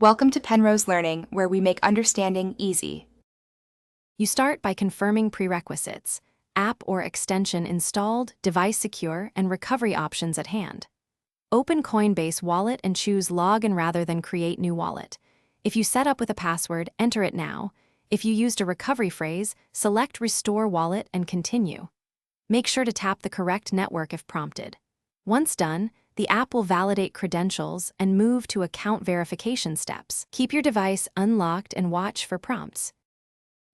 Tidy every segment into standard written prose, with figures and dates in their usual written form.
Welcome to Penrose Learning, where we make understanding easy. You start by confirming prerequisites: app or extension installed, device secure, and recovery options at hand. Open Coinbase Wallet and choose Login rather than Create New Wallet. If you set up with a password, enter it now. If you used a recovery phrase, select Restore Wallet and continue. Make sure to tap the correct network if prompted. Once done, the app will validate credentials and move to account verification steps. Keep your device unlocked and watch for prompts.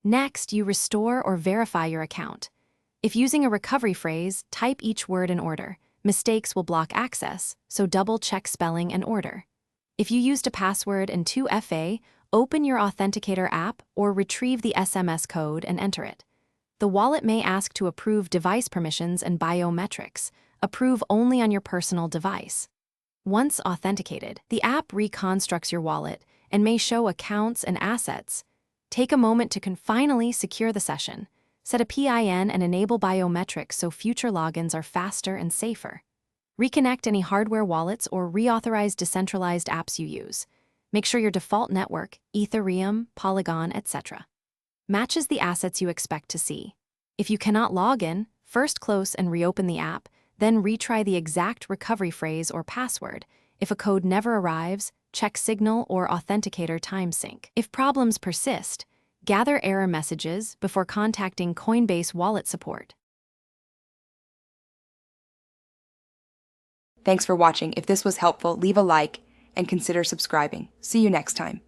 Next, you restore or verify your account. If using a recovery phrase, type each word in order. Mistakes will block access, so double-check spelling and order. If you used a password and 2FA, open your Authenticator app or retrieve the SMS code and enter it. The wallet may ask to approve device permissions and biometrics. Approve only on your personal device. Once authenticated, the app reconstructs your wallet and may show accounts and assets. Take a moment to finally secure the session. Set a PIN and enable biometrics so future logins are faster and safer. Reconnect any hardware wallets or reauthorize decentralized apps you use. Make sure your default network, Ethereum, Polygon, etc., matches the assets you expect to see. If you cannot log in, first close and reopen the app, then retry the exact recovery phrase or password. If a code never arrives, check Signal or Authenticator time sync. If problems persist, gather error messages before contacting Coinbase wallet support. Thanks for watching. If this was helpful, leave a like and consider subscribing. See you next time.